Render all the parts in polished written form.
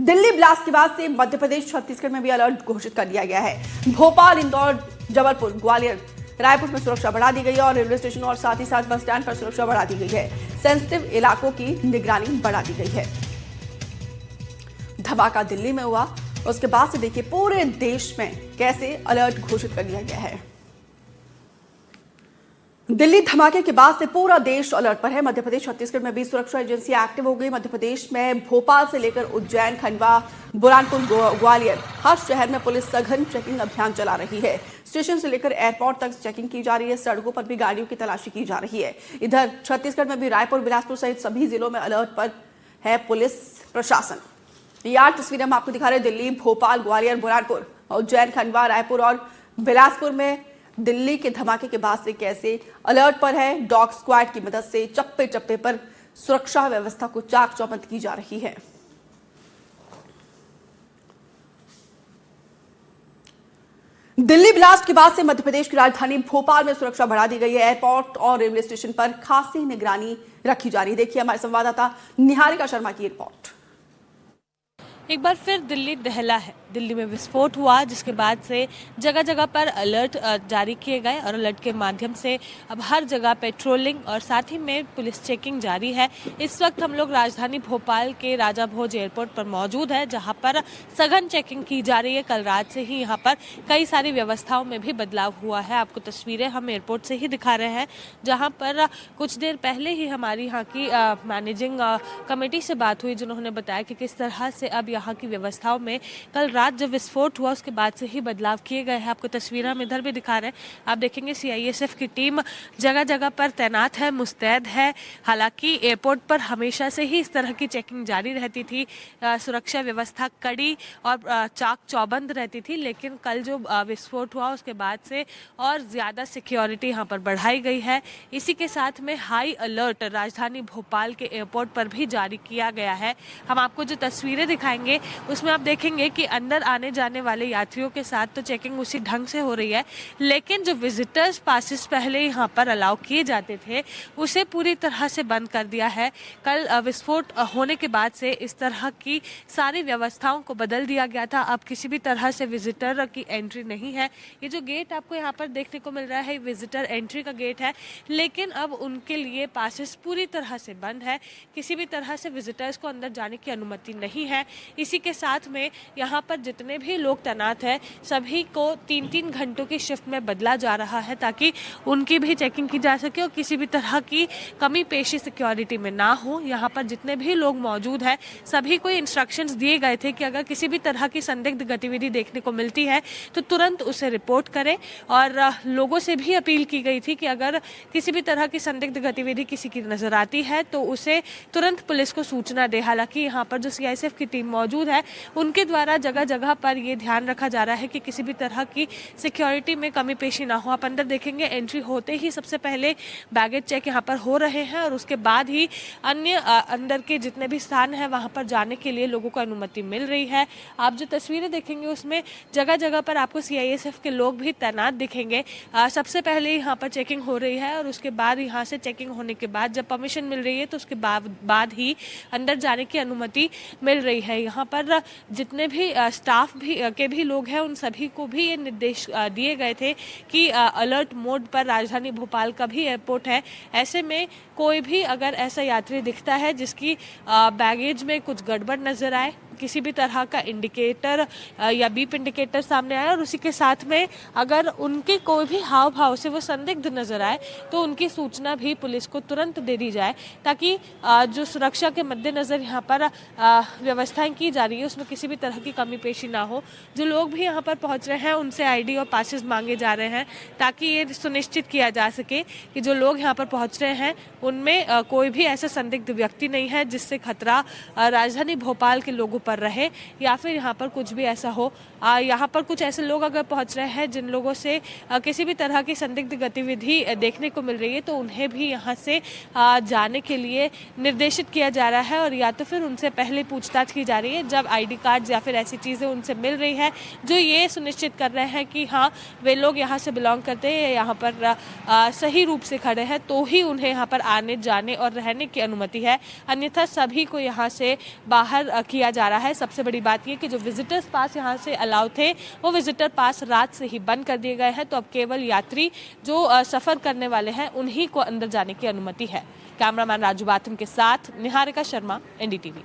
Delhi blast के बाद से मध्य प्रदेश छत्तीसगढ़ में भी अलर्ट घोषित कर दिया गया है। भोपाल, इंदौर, जबलपुर, ग्वालियर, रायपुर में सुरक्षा बढ़ा दी गई है और रेलवे स्टेशन और साथ ही साथ बस स्टैंड पर सुरक्षा बढ़ा दी गई है। सेंसिटिव इलाकों की निगरानी बढ़ा दी गई है। धमाका दिल्ली में हुआ, उसके बाद से देखिए पूरे देश में कैसे अलर्ट घोषित कर दिया गया है। दिल्ली धमाके के बाद से पूरा देश अलर्ट पर है। मध्य प्रदेश छत्तीसगढ़ में भी सुरक्षा एजेंसी एक्टिव हो गई। मध्य प्रदेश में भोपाल से लेकर उज्जैन, खंडवा, बुरहानपुर, ग्वालियर, हर शहर में पुलिस सघन चेकिंग अभियान चला रही है। स्टेशन से लेकर एयरपोर्ट तक चेकिंग की जा रही है। सड़कों पर भी गाड़ियों की तलाशी की जा रही है। इधर छत्तीसगढ़ में भी रायपुर, बिलासपुर सहित सभी जिलों में अलर्ट पर है पुलिस प्रशासन। ये तस्वीरें हम आपको दिखा रहे हैं। दिल्ली, भोपाल, ग्वालियर, बुरहानपुर, उज्जैन, खंडवा, रायपुर और बिलासपुर में दिल्ली के धमाके के बाद से कैसे अलर्ट पर है। डॉग स्क्वाड की मदद से चप्पे चप्पे पर सुरक्षा व्यवस्था को चाक चौबंद की जा रही है। दिल्ली ब्लास्ट के बाद से मध्य प्रदेश की राजधानी भोपाल में सुरक्षा बढ़ा दी गई है। एयरपोर्ट और रेलवे स्टेशन पर खासी निगरानी रखी जा रही है। देखिए हमारे संवाददाता निहारिका शर्मा की रिपोर्ट। एक बार फिर दिल्ली दहला है। दिल्ली में विस्फोट हुआ, जिसके बाद से जगह जगह पर अलर्ट जारी किए गए और अलर्ट के माध्यम से अब हर जगह पेट्रोलिंग और साथ ही में पुलिस चेकिंग जारी है। इस वक्त हम लोग राजधानी भोपाल के राजा भोज एयरपोर्ट पर मौजूद है, जहां पर सघन चेकिंग की जा रही है। कल रात से ही यहां पर कई सारी व्यवस्थाओं में भी बदलाव हुआ है। आपको तस्वीरें हम एयरपोर्ट से ही दिखा रहे हैं, जहाँ पर कुछ देर पहले ही हमारी यहाँ की मैनेजिंग कमेटी से बात हुई, जिन्होंने बताया कि किस तरह से अब यहाँ की व्यवस्थाओं में कल रात जब विस्फोट हुआ उसके बाद से ही बदलाव किए गए हैं। आपको तस्वीर हम इधर भी दिखा रहे हैं। आप देखेंगे सीआईएसएफ की टीम जगह जगह पर तैनात है, मुस्तैद है। हालांकि एयरपोर्ट पर हमेशा से ही इस तरह की चेकिंग जारी रहती थी। सुरक्षा व्यवस्था कड़ी और चाक चौबंद रहती थी, लेकिन कल जो विस्फोट हुआ उसके बाद से और ज़्यादा सिक्योरिटी यहाँ पर बढ़ाई गई है। इसी के साथ में हाई अलर्ट राजधानी भोपाल के एयरपोर्ट पर भी जारी किया गया है। हम आपको जो तस्वीरें दिखाएंगे उसमें आप देखेंगे कि अंदर आने जाने वाले यात्रियों के साथ तो चेकिंग उसी ढंग से हो रही है, लेकिन जो विजिटर्स पासेस पहले यहाँ पर अलाउ किए जाते थे उसे पूरी तरह से बंद कर दिया है। कल विस्फोट होने के बाद से इस तरह की सारी व्यवस्थाओं को बदल दिया गया था। अब किसी भी तरह से विजिटर की एंट्री नहीं है। ये जो गेट आपको यहाँ पर देखने को मिल रहा है, विजिटर एंट्री का गेट है, लेकिन अब उनके लिए पासेस पूरी तरह से बंद है। किसी भी तरह से विजिटर्स को अंदर जाने की अनुमति नहीं है। इसी के साथ में यहाँ पर जितने भी लोग तैनात हैं सभी को 3-3 घंटों की शिफ्ट में बदला जा रहा है, ताकि उनकी भी चेकिंग की जा सके और किसी भी तरह की कमी पेशी सिक्योरिटी में ना हो। यहाँ पर जितने भी लोग मौजूद हैं सभी को इंस्ट्रक्शंस दिए गए थे कि अगर किसी भी तरह की संदिग्ध गतिविधि देखने को मिलती है तो तुरंत उसे रिपोर्ट करें। और लोगों से भी अपील की गई थी कि अगर किसी भी तरह की संदिग्ध गतिविधि किसी की नजर आती है तो उसे तुरंत पुलिस को सूचना दे। हालांकि यहाँ पर जो सीआईएसएफ की टीम मौजूद है उनके द्वारा जगह जगह पर ये ध्यान रखा जा रहा है कि किसी भी तरह की सिक्योरिटी में कमी पेशी ना हो। आप अंदर देखेंगे एंट्री होते ही सबसे पहले बैगेज चेक यहाँ पर हो रहे हैं और उसके बाद ही अन्य अंदर के जितने भी स्थान हैं वहाँ पर जाने के लिए लोगों को अनुमति मिल रही है। आप जो तस्वीरें देखेंगे उसमें जगह जगह पर आपको सीआईएसएफ के लोग भी तैनात दिखेंगे। सबसे पहले यहाँ पर चेकिंग हो रही है और उसके बाद यहाँ से चेकिंग होने के बाद जब परमिशन मिल रही है तो उसके बाद ही अंदर जाने की अनुमति मिल रही है। यहाँ पर जितने भी स्टाफ के भी लोग हैं उन सभी को भी ये निर्देश दिए गए थे कि अलर्ट मोड पर राजधानी भोपाल का भी एयरपोर्ट है। ऐसे में कोई भी अगर ऐसा यात्री दिखता है जिसकी बैगेज में कुछ गड़बड़ नजर आए, किसी भी तरह का इंडिकेटर या बीप इंडिकेटर सामने आए और उसी के साथ में अगर उनके कोई भी हाव भाव से वो संदिग्ध नजर आए तो उनकी सूचना भी पुलिस को तुरंत दे दी जाए, ताकि जो सुरक्षा के मद्देनज़र यहाँ पर व्यवस्थाएं की जा रही है उसमें किसी भी तरह की कमी पेशी ना हो। जो लोग भी यहाँ पर पहुँच रहे हैं उनसे आईडी और पासेस मांगे जा रहे हैं, ताकि ये सुनिश्चित किया जा सके कि जो लोग यहाँ पर पहुँच रहे हैं उनमें कोई भी ऐसा संदिग्ध व्यक्ति नहीं है जिससे खतरा राजधानी भोपाल के लोगों पर रहे या फिर यहाँ पर कुछ भी ऐसा हो। यहाँ पर कुछ ऐसे लोग अगर पहुँच रहे हैं जिन लोगों से किसी भी तरह की संदिग्ध गतिविधि देखने को मिल रही है तो उन्हें भी यहाँ से जाने के लिए निर्देशित किया जा रहा है और या तो फिर उनसे पहले पूछताछ की जा रही है जब आईडी कार्ड्स या फिर ऐसी चीज़ें उनसे मिल रही है जो ये सुनिश्चित कर रहे हैं कि हाँ वे लोग यहाँ से बिलोंग करते हैं, यहाँ पर सही रूप से खड़े हैं, तो ही उन्हें यहाँ पर आने जाने और रहने की अनुमति है। अन्यथा सभी को यहाँ से बाहर किया जा रहा है। सबसे बड़ी बात ये कि जो विजिटर्स पास यहाँ से अलाउ थे वो विजिटर पास रात से ही बंद कर दिए गए हैं, तो अब केवल यात्री जो सफ़र करने वाले हैं उन्हीं को अंदर जाने की अनुमति है। कैमरामैन राजू बाथम के साथ निहारिका शर्मा, एनडीटीवी।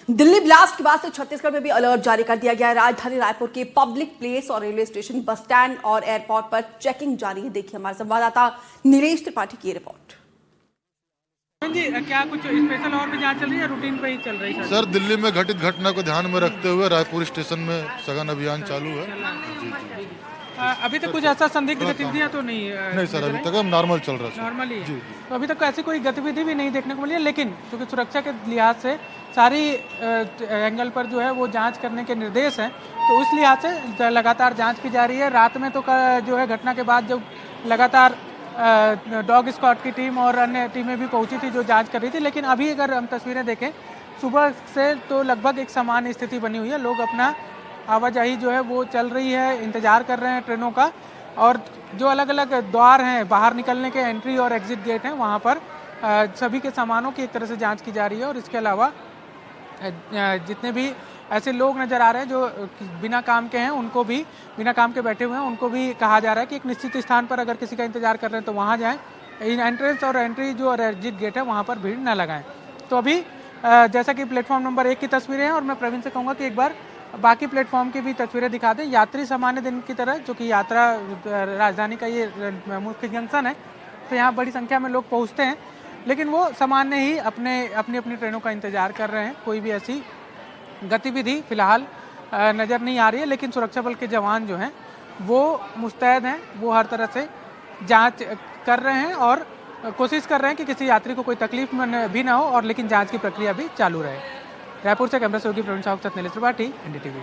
दिल्ली ब्लास्ट के बाद से छत्तीसगढ़ में भी अलर्ट जारी कर दिया गया है। राजधानी रायपुर के पब्लिक प्लेस और रेलवे स्टेशन, बस स्टैंड और एयरपोर्ट पर चेकिंग जारी है। देखिए हमारे संवाददाता नीलेश त्रिपाठी की रिपोर्ट। जी, क्या कुछ स्पेशल और भी जांच चल रही है, रूटीन पे ही चल रही है? सर, दिल्ली में घटित घटना को ध्यान में रखते हुए रायपुर स्टेशन में सघन अभियान चालू है। जी जी। अभी तक कुछ ऐसा संदिग्ध गतिविधियां तो नहीं नहीं सर, अभी तक नॉर्मल चल रहा है। नॉर्मली जी। तो अभी तक ऐसी कोई गतिविधि भी नहीं देखने को मिली है, लेकिन क्योंकि सुरक्षा के लिहाज से सारी एंगल पर जो है वो जांच करने के निर्देश हैं, तो उस लिहाज से लगातार जांच की जा रही है। रात में तो जो है घटना के बाद जब लगातार डॉग स्क्वाड की टीम और अन्य टीमें भी पहुंची थी जो जांच कर रही थी, लेकिन अभी अगर हम तस्वीरें देखें सुबह से तो लगभग एक सामान्य स्थिति बनी हुई है। लोग अपना आवाजाही जो है वो चल रही है, इंतजार कर रहे हैं ट्रेनों का, और जो अलग अलग द्वार हैं बाहर निकलने के, एंट्री और एग्जिट गेट हैं, वहाँ पर सभी के सामानों की एक तरह से जांच की जा रही है। और इसके अलावा जितने भी ऐसे लोग नज़र आ रहे हैं जो बिना काम के हैं, उनको भी, बिना काम के बैठे हुए हैं, उनको भी कहा जा रहा है कि एक निश्चित स्थान पर अगर किसी का इंतजार कर रहे हैं तो वहाँ जाएं। एंट्रेंस और एंट्री जो एग्जिट गेट है वहाँ पर भीड़ न लगाएं। तो अभी जैसा कि प्लेटफॉर्म नंबर 1 की तस्वीरें हैं, और मैं प्रवीण से कहूँगा कि एक बार बाकी प्लेटफॉर्म की भी तस्वीरें दिखा दें। यात्री सामान्य दिन की तरह, जो कि यात्रा राजधानी का ये मुख्य जंक्शन है, तो यहाँ बड़ी संख्या में लोग पहुँचते हैं, लेकिन वो सामान्य ही अपनी ट्रेनों का इंतजार कर रहे हैं। कोई भी ऐसी गतिविधि फिलहाल नज़र नहीं आ रही है, लेकिन सुरक्षा बल के जवान जो हैं वो मुस्तैद हैं, वो हर तरह से जांच कर रहे हैं और कोशिश कर रहे हैं कि किसी यात्री को कोई तकलीफ भी ना हो, और लेकिन जांच की प्रक्रिया भी चालू रहे। रायपुर से कैमरा सहयोगी प्रवीण साहू के साथ नीलेश त्रिपाठी, एनडीटीवी।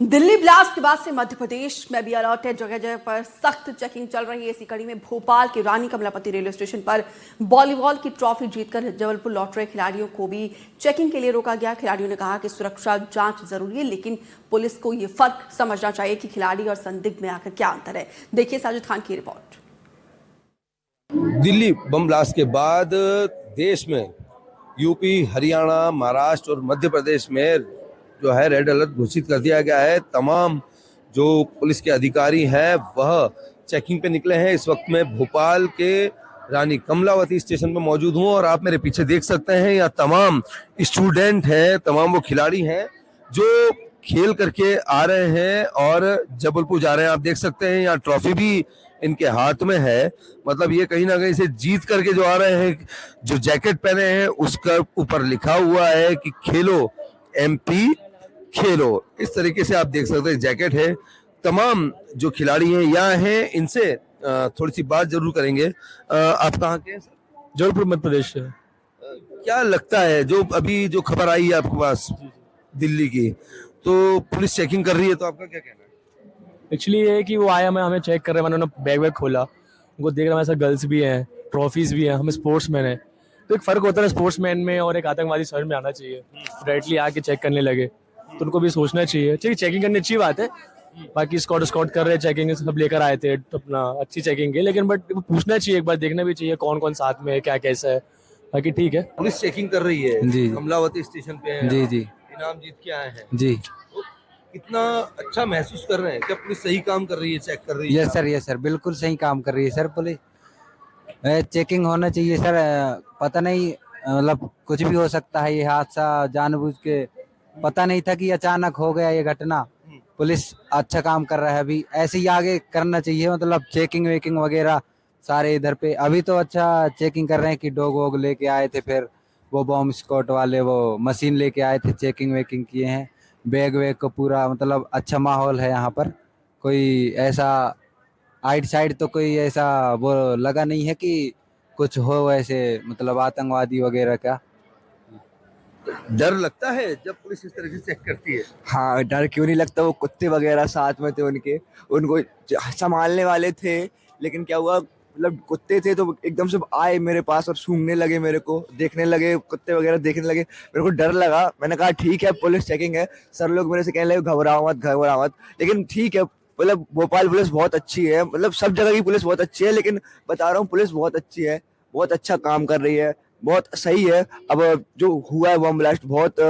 दिल्ली ब्लास्ट के बाद से मध्य प्रदेश में भी अलर्ट है। जगह जगह पर सख्त चेकिंग चल रही है। इसी कड़ी में भोपाल के रानी कमलापति रेलवे स्टेशन पर वॉलीबॉल की ट्रॉफी जीतकर जबलपुर लौट रहे खिलाड़ियों को भी चेकिंग के लिए रोका गया। खिलाड़ियों ने कहा कि सुरक्षा जांच जरूरी है, लेकिन पुलिस को ये फर्क समझना चाहिए कि खिलाड़ी और संदिग्ध में आखिर क्या अंतर है। देखिए साजिद खान की रिपोर्ट। दिल्ली बम ब्लास्ट के बाद देश में यूपी, हरियाणा, महाराष्ट्र और मध्य प्रदेश में जो है रेड अलर्ट घोषित कर दिया गया है। तमाम जो पुलिस के अधिकारी हैं वह चेकिंग पे निकले हैं। इस वक्त मैं भोपाल के रानी कमलावती स्टेशन पर मौजूद हूँ, और आप मेरे पीछे देख सकते हैं यहाँ तमाम स्टूडेंट हैं, तमाम वो खिलाड़ी हैं जो खेल करके आ रहे हैं और जबलपुर जा रहे हैं। आप देख सकते हैं यहाँ ट्रॉफी भी इनके हाथ में है, मतलब ये कहीं ना कहीं से जीत करके जो आ रहे हैं। जो जैकेट पहने हैं उसका ऊपर लिखा हुआ है कि खेलो एमपी खेलो, इस तरीके से आप देख सकते हैं जैकेट है। तमाम जो खिलाड़ी हैं यहाँ हैं, इनसे थोड़ी सी बात जरूर करेंगे। आप कहाँ के? जबलपुर मध्य प्रदेश से। क्या लगता है जो अभी जो खबर आई है आपके पास दिल्ली की, तो पुलिस चेकिंग कर रही है, तो आपका क्या कहना है? एक्चुअली ये है कि वो आया, हमें चेक कर रहे हैं, मैंने बैग वैग खोला, उनको देख रहा हमारे साथ गर्ल्स भी हैं, ट्रॉफीज भी हैं, हमें स्पोर्ट्समैन है, तो एक फ़र्क होता है स्पोर्ट्समैन में और एक आतंकवादी समझ में आना चाहिए। डायरेक्टली आके चेक करने लगे तो उनको भी सोचना चाहिए। ठीक, चेकिंग करनी अच्छी बात है, बाकी स्कॉट कर रहे हैं, चेकिंग सब लेकर आए थे, तो अपना अच्छी चेकिंग है, लेकिन बट पूछना चाहिए, एक बार देखना भी चाहिए कौन कौन साथ में है, क्या कैसा है। बाकी ठीक है, पुलिस चेकिंग कर रही है जी, कमलावती स्टेशन पे है, जी जी इनाम जीत के आए हैं जी। तो कितना अच्छा महसूस कर रहे हैं? क्या पुलिस सही काम कर रही है, चेक कर रही है? यस सर, बिल्कुल सही काम कर रही है सर पुलिस। चेकिंग होना चाहिए सर, पता नहीं मतलब कुछ भी हो सकता है, ये हादसा जानबूझ के पता नहीं था कि अचानक हो गया ये घटना। पुलिस अच्छा काम कर रहा है, अभी ऐसे ही आगे करना चाहिए, मतलब चेकिंग वेकिंग वगैरह सारे इधर पे। अभी तो अच्छा चेकिंग कर रहे हैं कि डॉग वोग लेके आए थे, फिर वो बॉम्ब स्क्वाड वाले वो मशीन लेके आए थे, चेकिंग वेकिंग किए हैं, बैग वैग को पूरा, मतलब अच्छा माहौल है यहाँ पर। कोई ऐसा आइट साइड तो कोई ऐसा वो लगा नहीं है कि कुछ हो वैसे, मतलब आतंकवादी वगैरह का। डर लगता है जब पुलिस इस तरह से चेक करती है? हाँ, डर क्यों नहीं लगता, वो कुत्ते वगैरह साथ में थे उनके, उनको संभालने वाले थे, लेकिन क्या हुआ, मतलब कुत्ते थे तो एकदम से आए मेरे पास और सूंघने लगे, मेरे को देखने लगे, कुत्ते वगैरह देखने लगे, मेरे को डर लगा। मैंने कहा ठीक है पुलिस चेकिंग है। सर लोग मेरे से कहने लगे घबराओ मत, लेकिन ठीक है, मतलब भोपाल पुलिस बहुत अच्छी है, मतलब सब जगह की पुलिस बहुत अच्छी है, लेकिन बता रहा हूँ पुलिस बहुत अच्छी है, बहुत अच्छा काम कर रही है। बहुत सही है। अब जो हुआ है बम ब्लास्ट बहुत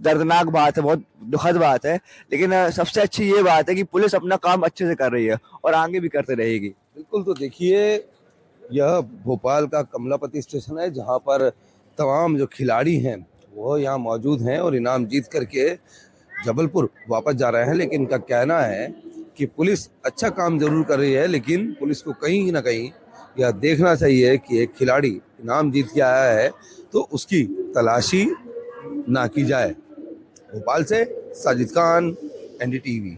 दर्दनाक बात है, बहुत दुखद बात है, लेकिन सबसे अच्छी ये बात है कि पुलिस अपना काम अच्छे से कर रही है और आगे भी करते रहेगी। बिल्कुल। तो देखिए, यह भोपाल का कमलापति स्टेशन है जहां पर तमाम जो खिलाड़ी हैं वो यहाँ मौजूद हैं और इनाम जीत करके जबलपुर वापस जा रहे हैं। लेकिन इनका कहना है कि पुलिस अच्छा काम जरूर कर रही है, लेकिन पुलिस को कहीं ना कहीं यह देखना चाहिए कि एक खिलाड़ी इनाम जीत के आया है तो उसकी तलाशी ना की जाए। भोपाल से साजिद खान, एनडीटीवी।